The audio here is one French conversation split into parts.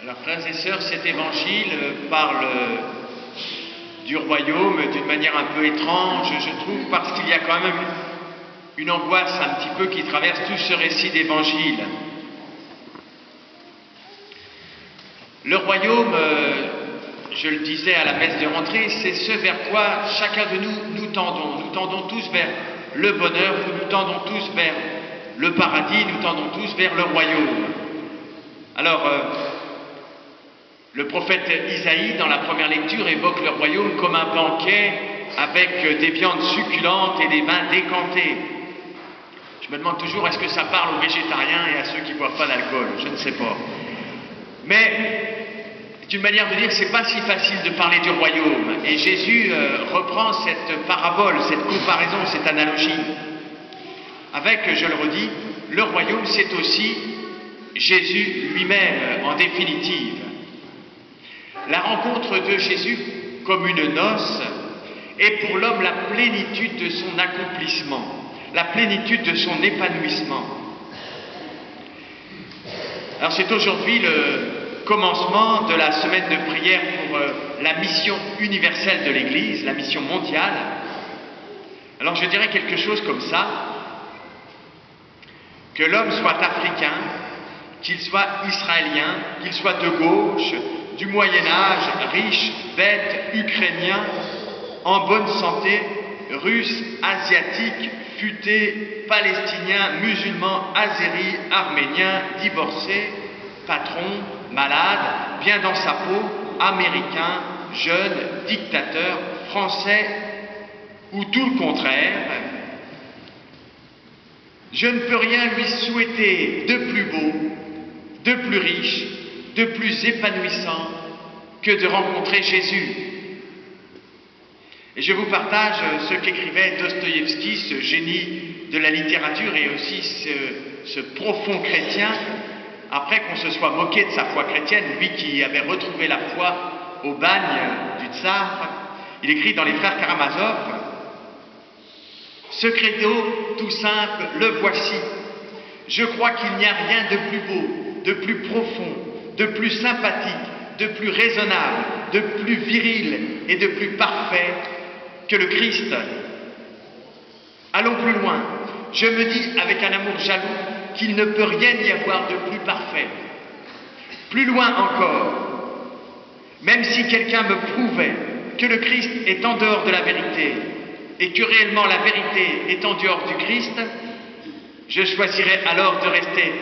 Alors, frères et sœurs, cet évangile parle du royaume d'une manière un peu étrange, je trouve, parce qu'il y a quand même une angoisse un petit peu qui traverse tout ce récit d'évangile. Le royaume, je le disais à la messe de rentrée, c'est ce vers quoi chacun de nous tendons. Nous tendons tous vers le bonheur, nous tendons tous vers le paradis, nous tendons tous vers le royaume. Alors, le prophète Isaïe, dans la première lecture, évoque le royaume comme un banquet avec des viandes succulentes et des vins décantés. Je me demande toujours, est-ce que ça parle aux végétariens et à ceux qui ne boivent pas d'alcool? Je ne sais pas. Mais c'est une manière de dire que ce n'est pas si facile de parler du royaume. Et Jésus reprend cette parabole, cette comparaison, cette analogie. Avec, je le redis, le royaume, c'est aussi Jésus lui-même, en définitive. La rencontre de Jésus comme une noce est pour l'homme la plénitude de son accomplissement, la plénitude de son épanouissement. Alors c'est aujourd'hui le commencement de la semaine de prière pour la mission universelle de l'Église, la mission mondiale. Alors je dirais quelque chose comme ça, que l'homme soit africain, qu'il soit israélien, qu'il soit de gauche, du Moyen-Âge, riche, bête, ukrainien, en bonne santé, russe, asiatique, futé, palestinien, musulman, azéri, arménien, divorcé, patron, malade, bien dans sa peau, américain, jeune, dictateur, français, ou tout le contraire, je ne peux rien lui souhaiter de plus beau, de plus riche, de plus épanouissant que de rencontrer Jésus. Et je vous partage ce qu'écrivait Dostoïevski, ce génie de la littérature et aussi ce profond chrétien, après qu'on se soit moqué de sa foi chrétienne, lui qui avait retrouvé la foi au bagne du tsar. Il écrit dans les Frères Karamazov: ce credo tout simple, le voici. Je crois qu'il n'y a rien de plus beau, de plus profond, de plus sympathique, de plus raisonnable, de plus viril et de plus parfait que le Christ. Allons plus loin. Je me dis avec un amour jaloux qu'il ne peut rien y avoir de plus parfait. Plus loin encore, même si quelqu'un me prouvait que le Christ est en dehors de la vérité et que réellement la vérité est en dehors du Christ, je choisirais alors de rester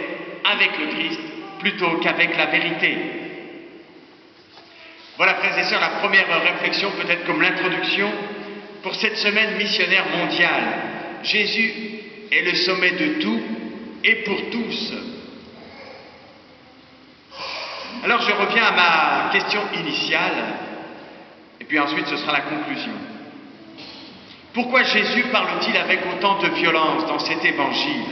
avec le Christ plutôt qu'avec la vérité. Voilà, frères et sœurs, la première réflexion, peut-être comme l'introduction, pour cette semaine missionnaire mondiale. Jésus est le sommet de tout et pour tous. Alors je reviens à ma question initiale, et puis ensuite ce sera la conclusion. Pourquoi Jésus parle-t-il avec autant de violence dans cet évangile?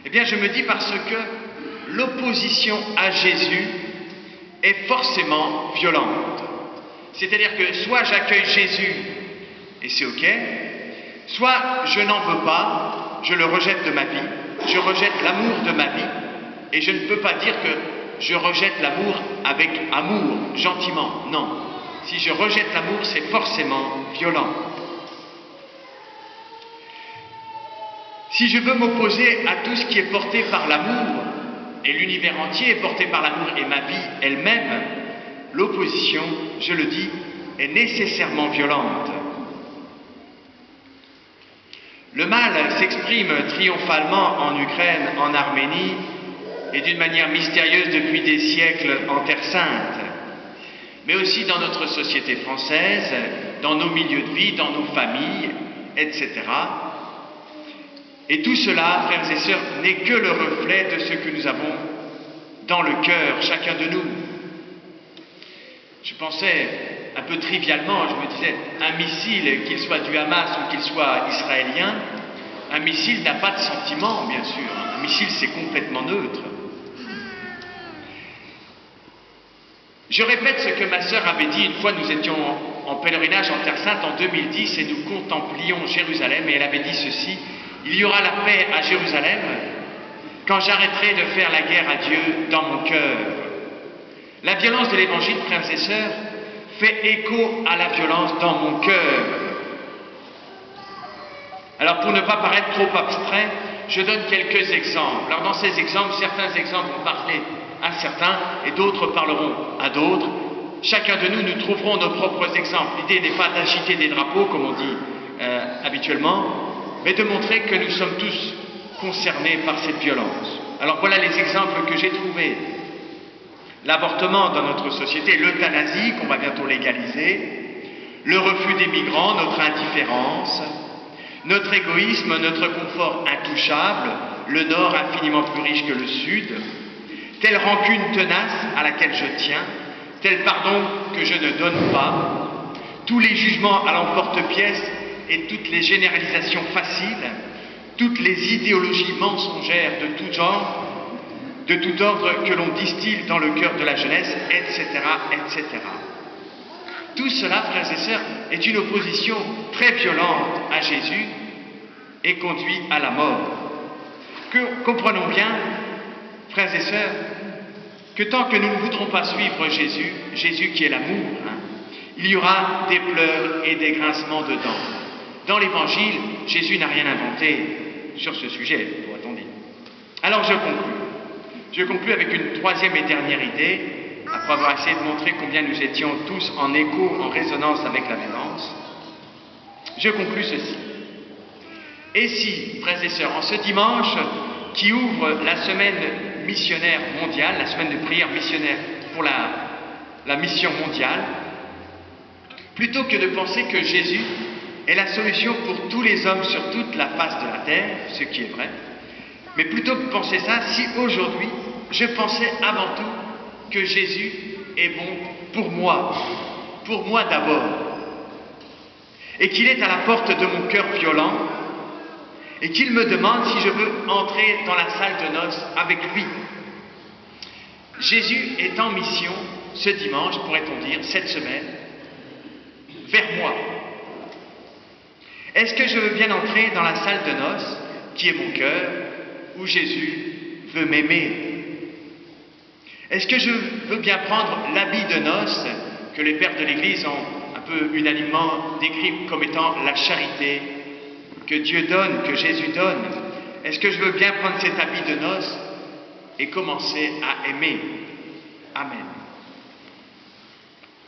Eh bien, je me dis parce que l'opposition à Jésus est forcément violente. C'est-à-dire que soit j'accueille Jésus et c'est ok, soit je n'en veux pas, je le rejette de ma vie, je rejette l'amour de ma vie, et je ne peux pas dire que je rejette l'amour avec amour, gentiment. Non. Si je rejette l'amour, c'est forcément violent. Si je veux m'opposer à tout ce qui est porté par l'amour, et l'univers entier est porté par l'amour et ma vie elle-même, l'opposition, je le dis, est nécessairement violente. Le mal s'exprime triomphalement en Ukraine, en Arménie, et d'une manière mystérieuse depuis des siècles en Terre Sainte, mais aussi dans notre société française, dans nos milieux de vie, dans nos familles, etc. Et tout cela, frères et sœurs, n'est que le reflet de ce que nous avons dans le cœur, chacun de nous. Je pensais un peu trivialement, je me disais, un missile, qu'il soit du Hamas ou qu'il soit israélien, un missile n'a pas de sentiment, bien sûr. Un missile, c'est complètement neutre. Je répète ce que ma sœur avait dit une fois, nous étions en pèlerinage en Terre Sainte en 2010 et nous contemplions Jérusalem, et elle avait dit ceci: il y aura la paix à Jérusalem quand j'arrêterai de faire la guerre à Dieu dans mon cœur. La violence de l'Évangile, frères et sœurs, fait écho à la violence dans mon cœur. Alors pour ne pas paraître trop abstrait, je donne quelques exemples. Alors dans ces exemples, certains exemples vont parler à certains et d'autres parleront à d'autres. Chacun de nous, nous trouverons nos propres exemples. L'idée n'est pas d'agiter des drapeaux, comme on dit habituellement, mais de montrer que nous sommes tous concernés par cette violence. Alors voilà les exemples que j'ai trouvés. L'avortement dans notre société, l'euthanasie qu'on va bientôt légaliser, le refus des migrants, notre indifférence, notre égoïsme, notre confort intouchable, le Nord infiniment plus riche que le Sud, telle rancune tenace à laquelle je tiens, tel pardon que je ne donne pas, tous les jugements à l'emporte-pièce et toutes les généralisations faciles, toutes les idéologies mensongères de tout genre, de tout ordre que l'on distille dans le cœur de la jeunesse, etc., etc. Tout cela, frères et sœurs, est une opposition très violente à Jésus et conduit à la mort. Comprenons bien, frères et sœurs, que tant que nous ne voudrons pas suivre Jésus, Jésus qui est l'amour, il y aura des pleurs et des grincements de dents. Dans l'Évangile, Jésus n'a rien inventé sur ce sujet, pourrait-on dire. Alors je conclus. Je conclus avec une troisième et dernière idée, après avoir essayé de montrer combien nous étions tous en écho, en résonance avec la violence. Je conclus ceci. Et si, frères et sœurs, en ce dimanche qui ouvre la semaine missionnaire mondiale, la semaine de prière missionnaire pour la mission mondiale, plutôt que de penser que Jésus est la solution pour tous les hommes sur toute la face de la terre, ce qui est vrai, mais plutôt que de penser ça, si aujourd'hui je pensais avant tout que Jésus est bon pour moi d'abord, et qu'il est à la porte de mon cœur violent, et qu'il me demande si je veux entrer dans la salle de noces avec lui. Jésus est en mission ce dimanche, pourrait-on dire, cette semaine, vers moi. Est-ce que je veux bien entrer dans la salle de noces, qui est mon cœur, où Jésus veut m'aimer? Est-ce que je veux bien prendre l'habit de noces que les pères de l'Église ont un peu unanimement décrit comme étant la charité que Dieu donne, que Jésus donne? Est-ce que je veux bien prendre cet habit de noces et commencer à aimer? Amen.